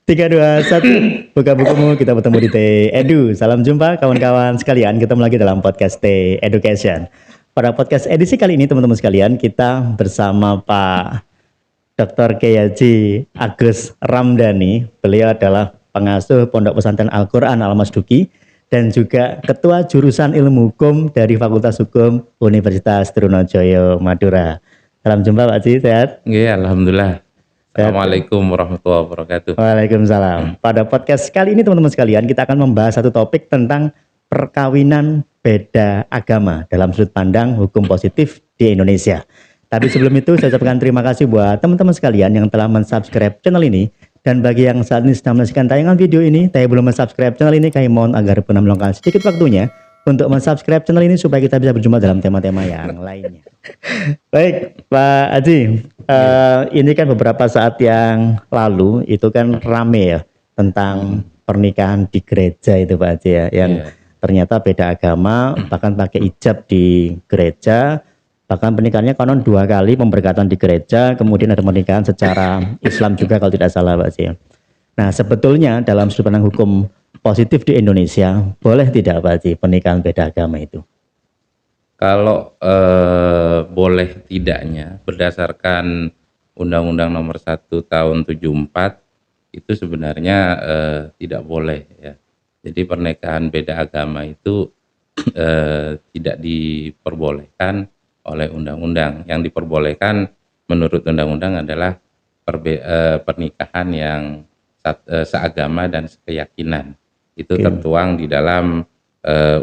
Tiga, dua, satu. Buka bukumu, kita bertemu di T Edu. Salam jumpa kawan-kawan sekalian. Ketemu lagi dalam podcast T Education. Pada podcast edisi kali ini teman-teman sekalian, kita bersama Pak Dr. Kiai Haji Agus Ramdhani. Beliau adalah pengasuh Pondok Pesantren Al-Quran Al-Mas Duki dan juga Ketua Jurusan Ilmu Hukum dari Fakultas Hukum Universitas Trunojoyo Madura. Salam jumpa Pak Haji, sehat? Iya, alhamdulillah. Assalamualaikum warahmatullahi wabarakatuh. Waalaikumsalam. Pada podcast kali ini teman-teman sekalian, kita akan membahas satu topik tentang perkawinan beda agama dalam sudut pandang hukum positif di Indonesia. Tapi sebelum itu saya ucapkan terima kasih buat teman-teman sekalian yang telah mensubscribe channel ini. Dan bagi yang saat ini sedang menyaksikan tayangan video ini, tapi belum mensubscribe channel ini, kami mohon agar pernah meluangkan sedikit waktunya untuk mensubscribe channel ini supaya kita bisa berjumpa dalam tema-tema yang lainnya. Baik, Pak Haji, ini kan beberapa saat yang lalu itu kan rame ya tentang pernikahan di gereja itu Pak Haji ya, yang ternyata beda agama, bahkan pakai hijab di gereja, bahkan pernikahannya konon 2 kali pemberkatan di gereja, kemudian ada pernikahan secara Islam juga kalau tidak salah Pak Haji ya. Nah sebetulnya dalam sudut pandang hukum positif di Indonesia, boleh tidak Pak Haji pernikahan beda agama itu? Kalau boleh tidaknya berdasarkan Undang-Undang Nomor 1 Tahun 74 itu sebenarnya tidak boleh ya. Jadi pernikahan beda agama itu tidak diperbolehkan oleh undang-undang. Yang diperbolehkan menurut undang-undang adalah pernikahan yang seagama dan sekeyakinan. Itu tertuang di dalam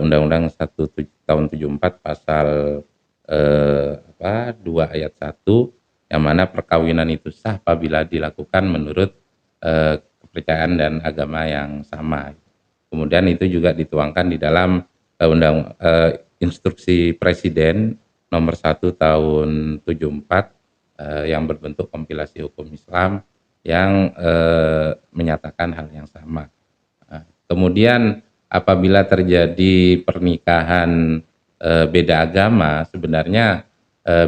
Undang-Undang 1 Tahun 74 pasal 2 ayat 1, yang mana perkawinan itu sah apabila dilakukan menurut kepercayaan dan agama yang sama. Kemudian itu juga dituangkan di dalam instruksi Presiden nomor 1 tahun 74 yang berbentuk kompilasi hukum Islam yang menyatakan hal yang sama. Kemudian apabila terjadi pernikahan beda agama, sebenarnya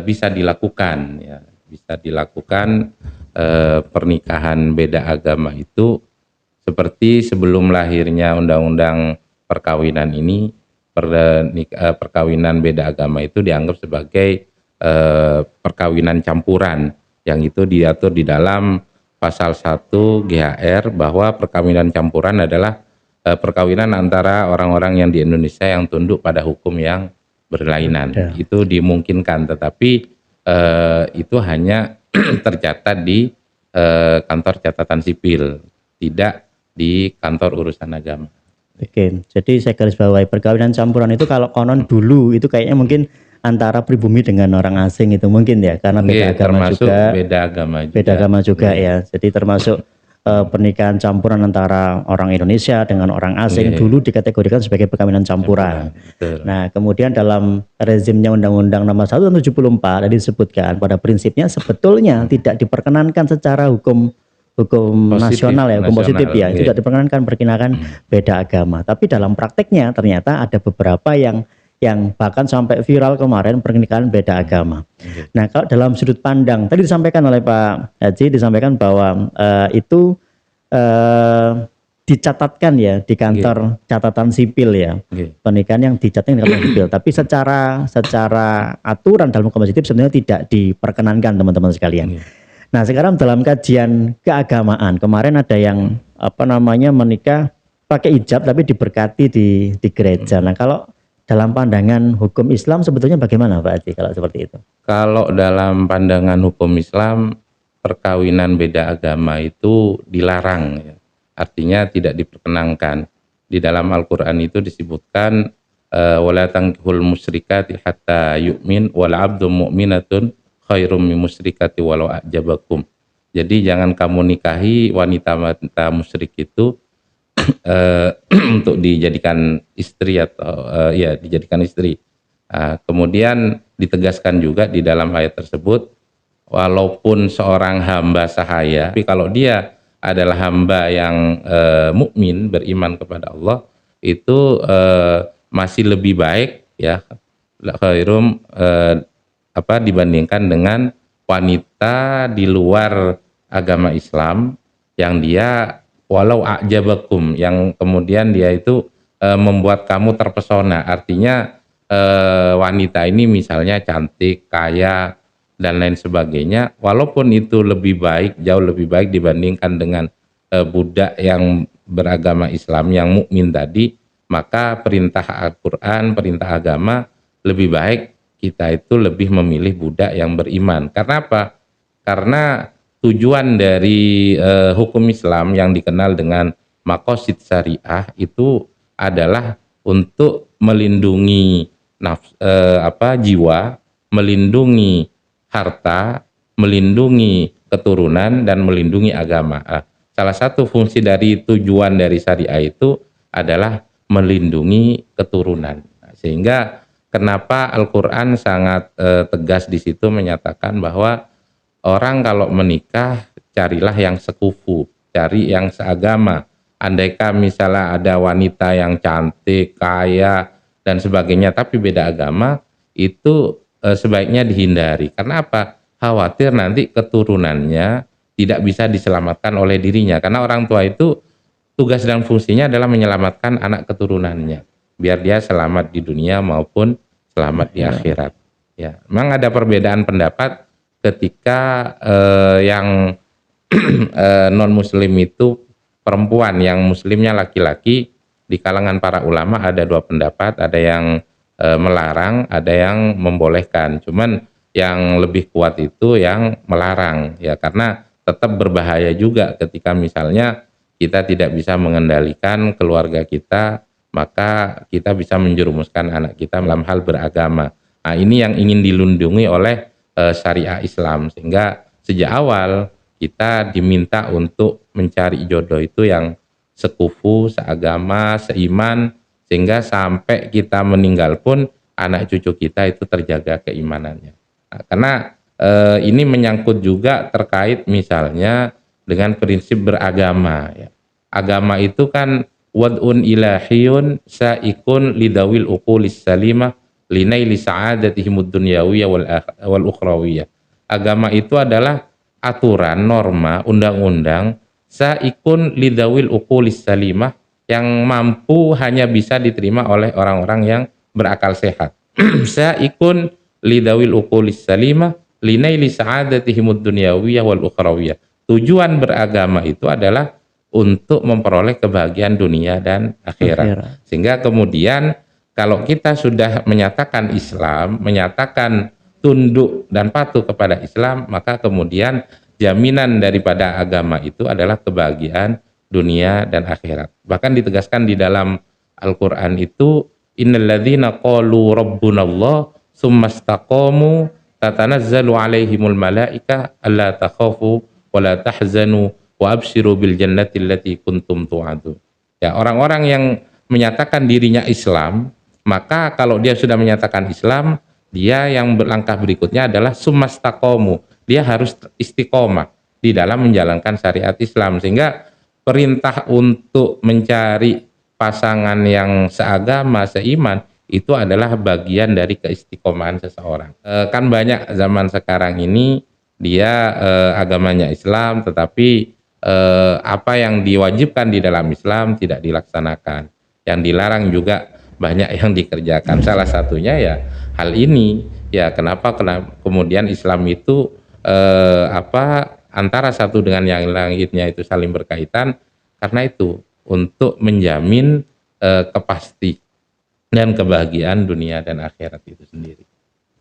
bisa dilakukan ya, bisa dilakukan pernikahan beda agama itu seperti sebelum lahirnya undang-undang perkawinan ini. Perkawinan beda agama itu dianggap sebagai perkawinan campuran, yang itu diatur di dalam pasal 1 GHR bahwa perkawinan campuran adalah perkawinan antara orang-orang yang di Indonesia yang tunduk pada hukum yang berlainan. Itu dimungkinkan, tetapi itu hanya tercatat di kantor catatan sipil, tidak di kantor urusan agama. Oke, jadi saya garis bawahi perkawinan campuran itu kalau konon dulu itu kayaknya mungkin antara pribumi dengan orang asing itu mungkin ya, karena beda agama juga. Beda agama juga ya. Jadi termasuk pernikahan campuran antara orang Indonesia dengan orang asing dulu dikategorikan sebagai perkawinan campuran. Nah, kemudian dalam rezimnya Undang-Undang Nomor 1 Tahun 74 tadi disebutkan pada prinsipnya sebetulnya tidak diperkenankan secara hukum nasional ya, hukum positif ya, itu tidak diperkenankan perkawinan beda agama. Tapi dalam prakteknya ternyata ada beberapa yang bahkan sampai viral kemarin pernikahan beda agama. Nah, kalau dalam sudut pandang tadi disampaikan oleh Pak Haji, disampaikan bahwa itu dicatatkan ya di kantor catatan sipil ya, pernikahan yang dicatatkan di kantor sipil. Tapi secara aturan dalam hukum positif sebenarnya tidak diperkenankan teman-teman sekalian. Nah, sekarang dalam kajian keagamaan kemarin ada yang menikah pakai hijab tapi diberkati di gereja. Nah, kalau dalam pandangan hukum Islam sebetulnya bagaimana Pak Haji kalau seperti itu? Kalau dalam pandangan hukum Islam, perkawinan beda agama itu dilarang ya. Artinya tidak diperkenankan. Di dalam Al-Qur'an itu disebutkan wala tankihul musyrikati hatta yu'min wal 'abdu mu'minatun khairum min musyrikati walau a'jabakum. Jadi jangan kamu nikahi wanita-wanita musyrik itu untuk dijadikan istri atau dijadikan istri. Kemudian ditegaskan juga di dalam ayat tersebut, walaupun seorang hamba sahaya, tapi kalau dia adalah hamba yang mukmin, beriman kepada Allah, itu masih lebih baik ya, khairum dibandingkan dengan wanita di luar agama Islam yang dia walau a'jabakum, yang kemudian dia itu membuat kamu terpesona. Artinya wanita ini misalnya cantik, kaya, dan lain sebagainya, walaupun itu lebih baik, jauh lebih baik dibandingkan dengan budak yang beragama Islam, yang mukmin tadi, maka perintah Al-Quran, perintah agama, lebih baik kita itu lebih memilih budak yang beriman. Karena apa? Karena tujuan dari hukum Islam yang dikenal dengan maqasid syariah itu adalah untuk melindungi jiwa, melindungi harta, melindungi keturunan, dan melindungi agama. Salah satu fungsi dari tujuan dari syariah itu adalah melindungi keturunan. Sehingga kenapa Al-Quran sangat tegas di situ menyatakan bahwa orang kalau menikah carilah yang sekufu, cari yang seagama. Andaikan misalnya ada wanita yang cantik, kaya, dan sebagainya, tapi beda agama, itu sebaiknya dihindari. Karena apa? Khawatir nanti keturunannya tidak bisa diselamatkan oleh dirinya. Karena orang tua itu tugas dan fungsinya adalah menyelamatkan anak keturunannya, biar dia selamat di dunia maupun selamat di akhirat. Ya, memang ada perbedaan pendapat ketika yang non muslim itu perempuan, yang muslimnya laki-laki. Di kalangan para ulama ada dua pendapat, ada yang melarang, ada yang membolehkan. Cuman yang lebih kuat itu yang melarang, ya, karena tetap berbahaya juga ketika misalnya kita tidak bisa mengendalikan keluarga kita, maka kita bisa menjerumuskan anak kita dalam hal beragama. Nah, ini yang ingin dilindungi oleh syariah Islam, sehingga sejak awal kita diminta untuk mencari jodoh itu yang sekufu, seagama, seiman, sehingga sampai kita meninggal pun anak cucu kita itu terjaga keimanannya. Nah, karena ini menyangkut juga terkait misalnya dengan prinsip beragama. Ya. Agama itu kan wad'un ilahiyun sa'ikun lidawil uqulis salimah linaili sa'adatihimud dunyawiyah wal ukhrawiyah. Agama itu adalah aturan, norma, undang-undang sa'ikun lidawil uqulis salimah, yang mampu hanya bisa diterima oleh orang-orang yang berakal sehat. Sa'ikun lidawil uqulis salimah linaili sa'adatihimud dunyawiyah wal ukhrawiyah. Tujuan beragama itu adalah untuk memperoleh kebahagiaan dunia dan akhirat. Sehingga kemudian kalau kita sudah menyatakan Islam, menyatakan tunduk dan patuh kepada Islam, maka kemudian jaminan daripada agama itu adalah kebahagiaan dunia dan akhirat. Bahkan ditegaskan di dalam Al-Quran itu, innalladzina qalu rabbunallah summastaqamu tatanazzalu alaihimul malaika alla takhafu wa la tahzanu wa abshiru bil jannati allati kuntum tu'adu. Ya, orang-orang yang menyatakan dirinya Islam, maka kalau dia sudah menyatakan Islam, dia yang berlangkah berikutnya adalah summastaqamu. Dia harus istiqomah di dalam menjalankan syariat Islam, sehingga perintah untuk mencari pasangan yang seagama, seiman, itu adalah bagian dari keistiqomahan seseorang. Kan banyak zaman sekarang ini dia agamanya Islam, tetapi apa yang diwajibkan di dalam Islam tidak dilaksanakan. Yang dilarang juga banyak yang dikerjakan. Salah satunya ya hal ini. Ya, kenapa kemudian Islam itu antara satu dengan yang lainnya itu saling berkaitan, karena itu untuk menjamin kepasti dan kebahagiaan dunia dan akhirat itu sendiri.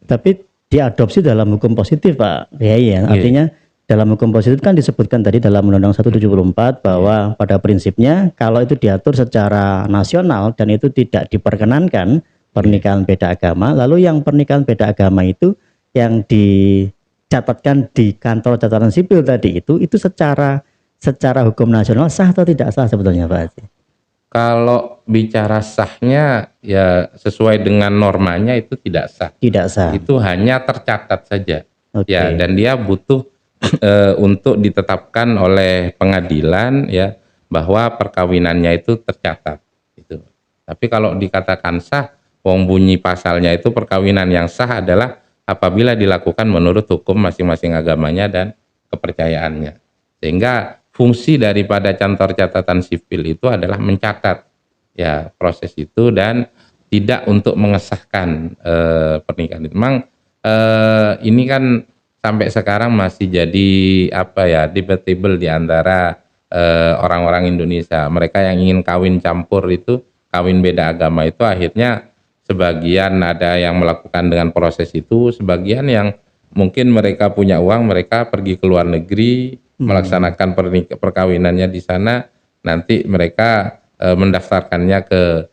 Tapi diadopsi dalam hukum positif, Pak Kiai, ya. Artinya dalam hukum positif kan disebutkan tadi dalam Undang-Undang 174 bahwa pada prinsipnya kalau itu diatur secara nasional dan itu tidak diperkenankan pernikahan beda agama, lalu yang pernikahan beda agama itu yang dicatatkan di kantor catatan sipil tadi itu secara hukum nasional sah atau tidak sah sebetulnya, Pak Haji? Kalau bicara sahnya ya sesuai dengan normanya itu tidak sah. Tidak sah. Itu hanya tercatat saja. Okay. Ya, dan dia butuh untuk ditetapkan oleh pengadilan, ya, bahwa perkawinannya itu tercatat. Itu. Tapi kalau dikatakan sah, wong bunyi pasalnya itu perkawinan yang sah adalah apabila dilakukan menurut hukum masing-masing agamanya dan kepercayaannya. Sehingga fungsi daripada kantor catatan sipil itu adalah mencatat ya proses itu dan tidak untuk mengesahkan pernikahan itu. Memang ini kan sampai sekarang masih jadi apa ya, debatable di antara orang-orang Indonesia. Mereka yang ingin kawin campur itu, kawin beda agama itu, akhirnya sebagian ada yang melakukan dengan proses itu, sebagian yang mungkin mereka punya uang, mereka pergi ke luar negeri melaksanakan perkawinannya di sana, nanti mereka mendaftarkannya ke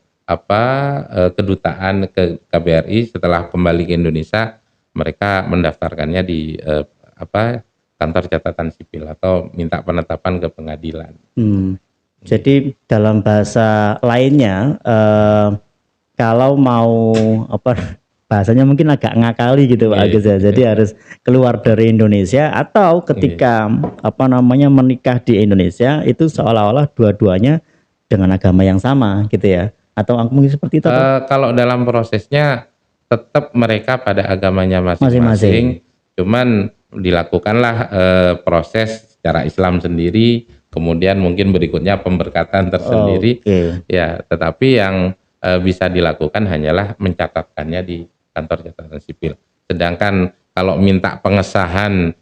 kedutaan, ke KBRI. Setelah kembali ke Indonesia mereka mendaftarkannya di kantor catatan sipil atau minta penetapan ke pengadilan. Jadi dalam bahasa lainnya, kalau mau bahasanya mungkin agak ngakali gitu Pak Agus ya. Jadi harus keluar dari Indonesia, atau ketika menikah di Indonesia itu seolah-olah dua-duanya dengan agama yang sama gitu ya. Atau mungkin seperti itu? Kalau dalam prosesnya tetap mereka pada agamanya masing-masing. Cuman dilakukanlah proses secara Islam sendiri, kemudian mungkin berikutnya pemberkatan tersendiri. Ya, tetapi yang bisa dilakukan hanyalah mencatatkannya di kantor catatan sipil. Sedangkan kalau minta pengesahan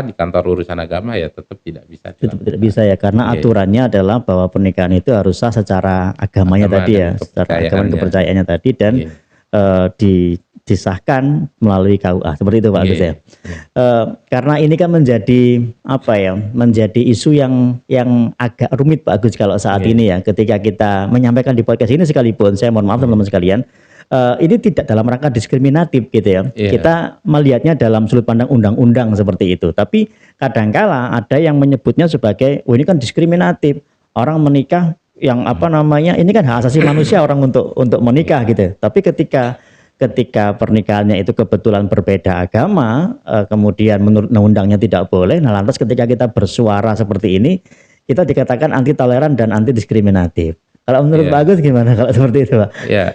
di kantor urusan agama ya tetap tidak bisa. Tetap tidak bisa ya, karena aturannya adalah bahwa pernikahan itu harus sah secara agamanya tadi ya, secara agama kepercayaannya tadi, dan disahkan melalui KUA seperti itu Pak Agus ya. Karena ini kan menjadi menjadi isu yang agak rumit Pak Agus kalau saat ini ya, ketika kita menyampaikan di podcast ini sekalipun, saya mohon maaf teman-teman sekalian, ini tidak dalam rangka diskriminatif gitu ya. Kita melihatnya dalam sudut pandang undang-undang seperti itu. Tapi kadangkala ada yang menyebutnya sebagai ini kan diskriminatif. Orang menikah yang ini kan hak asasi manusia orang untuk menikah gitu. Tapi ketika pernikahannya itu kebetulan berbeda agama, kemudian menurut undang-undangnya tidak boleh. Nah, lantas ketika kita bersuara seperti ini, kita dikatakan anti toleran dan anti diskriminatif. Kalau menurut Pak Agus gimana kalau seperti itu Pak? Ya,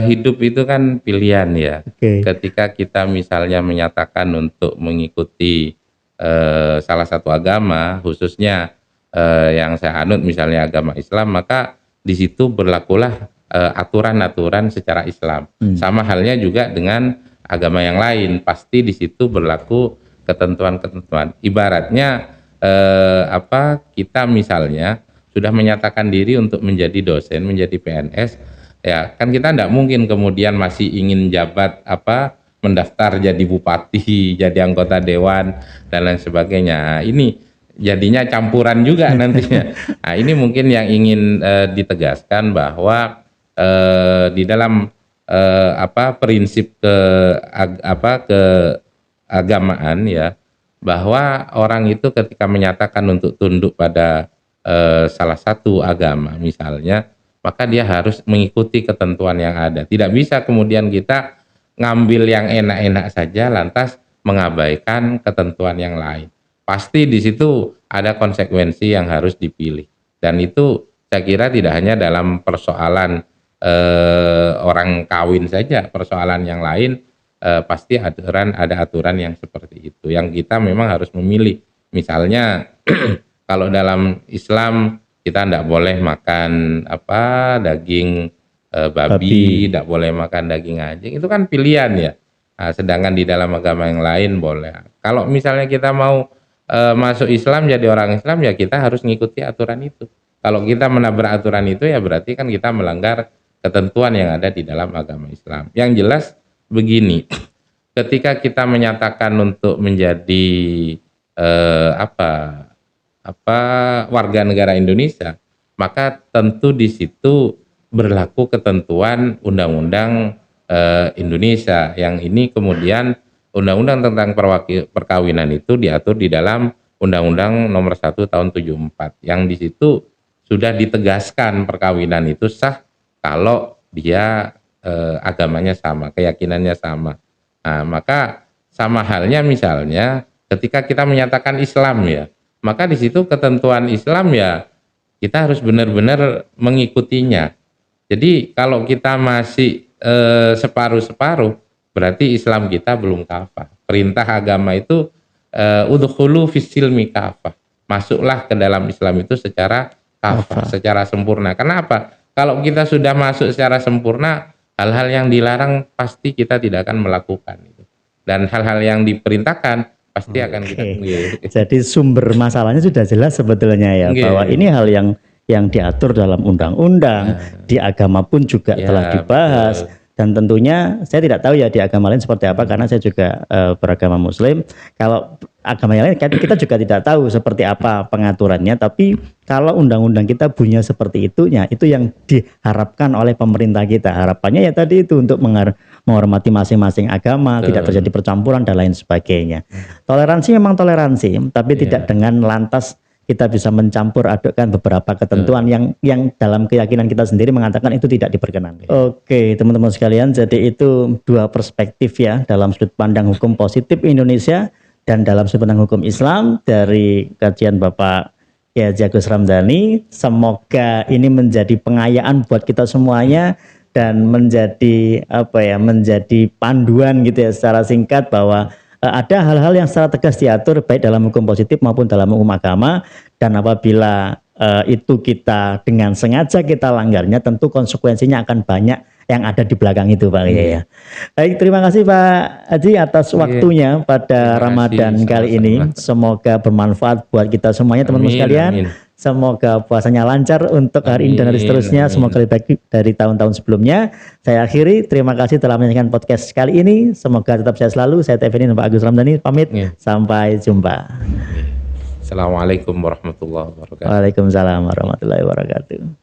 hidup itu kan pilihan ya. Ketika kita misalnya menyatakan untuk mengikuti salah satu agama, khususnya yang saya anut misalnya agama Islam, maka di situ berlakulah aturan-aturan secara Islam. Sama halnya juga dengan agama yang lain, pasti di situ berlaku ketentuan-ketentuan. Ibaratnya kita misalnya sudah menyatakan diri untuk menjadi dosen, menjadi PNS, ya kan kita tidak mungkin kemudian masih ingin jabat mendaftar jadi bupati, jadi anggota dewan dan lain sebagainya. Ini jadinya campuran juga nantinya. Nah, ini mungkin yang ingin ditegaskan bahwa di dalam prinsip keagamaan ya, bahwa orang itu ketika menyatakan untuk tunduk pada salah satu agama misalnya, maka dia harus mengikuti ketentuan yang ada. Tidak bisa kemudian kita ngambil yang enak-enak saja lantas mengabaikan ketentuan yang lain. Pasti di situ ada konsekuensi yang harus dipilih. Dan itu saya kira tidak hanya dalam persoalan orang kawin saja, persoalan yang lain pasti ada aturan yang seperti itu. Yang kita memang harus memilih. Misalnya kalau dalam Islam kita tidak boleh makan daging babi, tidak boleh makan daging anjing, itu kan pilihan ya. Nah, sedangkan di dalam agama yang lain boleh. Kalau misalnya kita mau masuk Islam, jadi orang Islam, ya kita harus mengikuti aturan itu. Kalau kita menabrak aturan itu ya berarti kan kita melanggar ketentuan yang ada di dalam agama Islam. Yang jelas begini, ketika kita menyatakan untuk menjadi warga negara Indonesia, maka tentu di situ berlaku ketentuan undang-undang Indonesia, yang ini kemudian undang-undang tentang perkawinan itu diatur di dalam Undang-Undang Nomor 1 Tahun 74, yang di situ sudah ditegaskan perkawinan itu sah kalau dia agamanya sama, keyakinannya sama. Nah, maka sama halnya misalnya ketika kita menyatakan Islam ya, maka di situ ketentuan Islam ya kita harus benar-benar mengikutinya. Jadi kalau kita masih separuh-separuh, berarti Islam kita belum kafah. Perintah agama itu udkhulu fis silmi kafah, masuklah ke dalam Islam itu secara kafah, secara sempurna. Kenapa? Kalau kita sudah masuk secara sempurna, hal-hal yang dilarang pasti kita tidak akan melakukan itu. Dan hal-hal yang diperintahkan pasti akan kita Jadi sumber masalahnya sudah jelas sebetulnya ya, bahwa ini hal yang diatur dalam undang-undang, di agama pun juga telah dibahas. Betul. Dan tentunya saya tidak tahu ya di agama lain seperti apa, karena saya juga beragama Muslim. Kalau agama yang lain kita juga tidak tahu seperti apa pengaturannya, tapi kalau undang-undang kita bunyinya seperti itu yang diharapkan oleh pemerintah kita. Harapannya ya tadi itu untuk menghormati masing-masing agama, tidak terjadi percampuran dan lain sebagainya. Toleransi memang toleransi, tapi tidak dengan lantas kita bisa mencampur adukkan beberapa ketentuan yang dalam keyakinan kita sendiri mengatakan itu tidak diperkenankan. Oke, teman-teman sekalian, jadi itu dua perspektif ya dalam sudut pandang hukum positif Indonesia dan dalam sudut pandang hukum Islam dari kajian Bapak Kiai Haji Agus Ramdhani. Semoga ini menjadi pengayaan buat kita semuanya dan menjadi menjadi panduan gitu ya secara singkat, bahwa ada hal-hal yang secara tegas diatur baik dalam hukum positif maupun dalam hukum agama, dan apabila itu kita dengan sengaja kita langgarnya, tentu konsekuensinya akan banyak yang ada di belakang itu, Pak Kiai ya. Baik, terima kasih Pak Haji atas waktunya pada Ramadan kali ini. Semoga bermanfaat buat kita semuanya, teman-teman sekalian. Semoga puasanya lancar untuk hari ini dan hari seterusnya. Semoga lebih baik dari tahun-tahun sebelumnya. Saya akhiri, terima kasih telah menyaksikan podcast kali ini. Semoga tetap sehat selalu. Saya Tevin Pak Agus Ramdhani pamit. Sampai jumpa. Assalamualaikum warahmatullahi wabarakatuh. Waalaikumsalam warahmatullahi wabarakatuh.